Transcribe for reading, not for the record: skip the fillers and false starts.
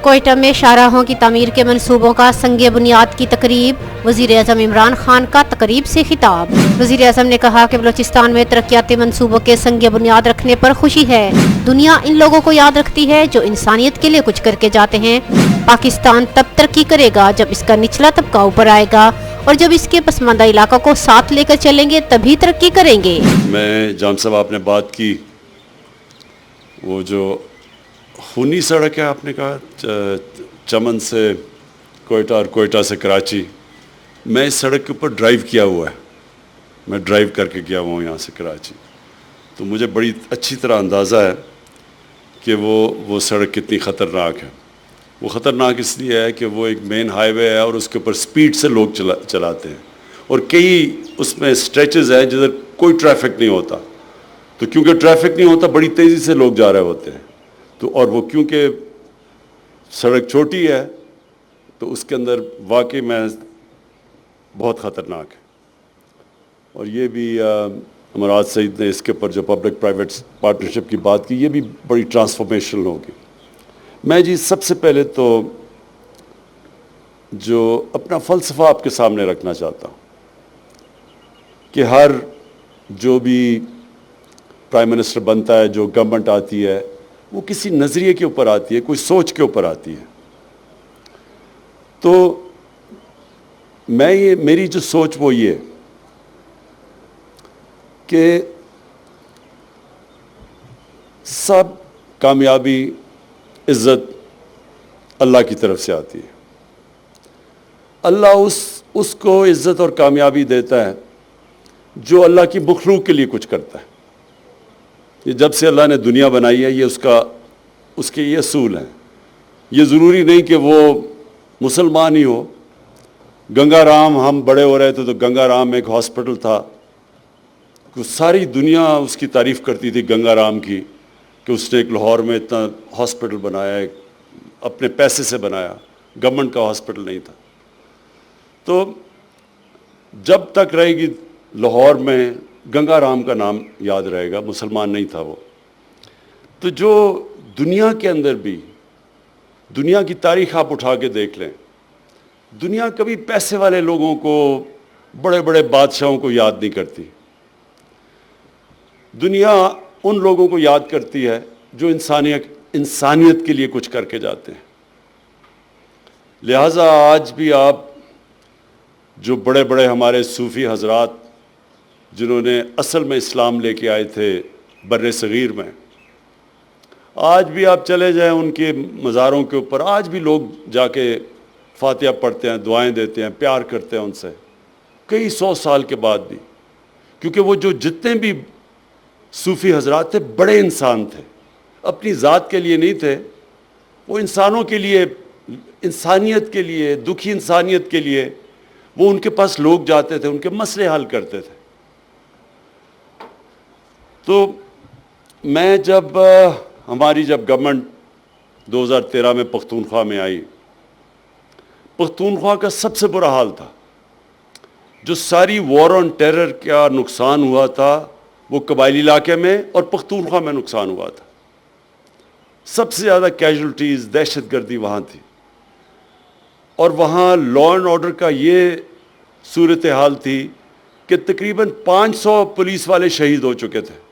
کوئٹہ میں شاہراہوں کی تعمیر کے منصوبوں کا سنگ بنیاد کی تقریب، وزیر اعظم عمران خان کا تقریب سے خطاب۔ وزیر اعظم نے کہا کہ بلوچستان میں ترقیاتی منصوبوں کے سنگ بنیاد رکھنے پر خوشی ہے۔ دنیا ان لوگوں کو یاد رکھتی ہے جو انسانیت کے لیے کچھ کر کے جاتے ہیں۔ پاکستان تب ترقی کرے گا جب اس کا نچلا طبقہ اوپر آئے گا، اور جب اس کے پسماندہ علاقوں کو ساتھ لے کر چلیں گے تبھی ترقی کریں گے۔ میں جان صاحب آپ نے بات کی، وہ جو خونی سڑک ہے، آپ نے کہا چمن سے کوئٹہ اور کوئٹہ سے کراچی، میں اس سڑک کے اوپر ڈرائیو کیا ہوا ہے، میں ڈرائیو کر کے گیا ہوں یہاں سے کراچی، تو مجھے بڑی اچھی طرح اندازہ ہے کہ وہ سڑک کتنی خطرناک ہے۔ وہ خطرناک اس لیے ہے کہ وہ ایک مین ہائی وے ہے اور اس کے اوپر سپیڈ سے لوگ چلاتے ہیں، اور کئی اس میں سٹریچز ہیں جدھر کوئی ٹریفک نہیں ہوتا، تو کیونکہ ٹریفک نہیں ہوتا بڑی تیزی سے لوگ جا رہے ہوتے ہیں، تو اور وہ کیونکہ سڑک چھوٹی ہے تو اس کے اندر واقعی میں بہت خطرناک ہے۔ اور یہ بھی امراض سعید نے اس کے اوپر جو پبلک پرائیویٹ پارٹنرشپ کی بات کی، یہ بھی بڑی ٹرانسفارمیشنل ہوگی۔ میں جی سب سے پہلے تو جو اپنا فلسفہ آپ کے سامنے رکھنا چاہتا ہوں کہ ہر جو بھی پرائم منسٹر بنتا ہے، جو گورنمنٹ آتی ہے، وہ کسی نظریے کے اوپر آتی ہے، کوئی سوچ کے اوپر آتی ہے۔ تو میری جو سوچ وہ یہ کہ سب کامیابی، عزت اللہ کی طرف سے آتی ہے۔ اللہ اس کو عزت اور کامیابی دیتا ہے جو اللہ کی مخلوق کے لیے کچھ کرتا ہے۔ یہ جب سے اللہ نے دنیا بنائی ہے، یہ اس کے یہ اصول ہیں۔ یہ ضروری نہیں کہ وہ مسلمان ہی ہو۔ گنگا رام، ہم بڑے ہو رہے تھے تو گنگا رام ایک ہاسپٹل تھا، ساری دنیا اس کی تعریف کرتی تھی گنگا رام کی، کہ اس نے ایک لاہور میں اتنا ہاسپٹل بنایا، اپنے پیسے سے بنایا، گورنمنٹ کا ہاسپٹل نہیں تھا۔ تو جب تک رہے گی لاہور میں گنگا رام کا نام یاد رہے گا، مسلمان نہیں تھا وہ۔ تو جو دنیا کے اندر بھی، دنیا کی تاریخ آپ اٹھا کے دیکھ لیں، دنیا کبھی پیسے والے لوگوں کو، بڑے بڑے بادشاہوں کو یاد نہیں کرتی۔ دنیا ان لوگوں کو یاد کرتی ہے جو انسانیت کے لیے کچھ کر کے جاتے ہیں۔ لہٰذا آج بھی آپ جو بڑے بڑے ہمارے صوفی حضرات جنہوں نے اصل میں اسلام لے کے آئے تھے بر صغیر میں، آج بھی آپ چلے جائیں ان کے مزاروں کے اوپر، آج بھی لوگ جا کے فاتحہ پڑھتے ہیں، دعائیں دیتے ہیں، پیار کرتے ہیں ان سے، کئی 100 سال کے بعد بھی، کیونکہ وہ جو جتنے بھی صوفی حضرات تھے بڑے انسان تھے، اپنی ذات کے لیے نہیں تھے، وہ انسانوں کے لیے، انسانیت کے لیے، دکھی انسانیت کے لیے وہ ان کے پاس لوگ جاتے تھے، ان کے مسئلے حل کرتے تھے۔ تو میں ہماری جب گورنمنٹ 2013 میں پختونخوا میں آئی، پختونخوا کا سب سے برا حال تھا۔ جو ساری وار آن ٹیرر کا نقصان ہوا تھا وہ قبائلی علاقے میں اور پختونخوا میں نقصان ہوا تھا۔ سب سے زیادہ کیجولٹیز، دہشت گردی وہاں تھی، اور وہاں لا اینڈ آرڈر کا یہ صورتحال تھی کہ تقریباً 500 پولیس والے شہید ہو چکے تھے۔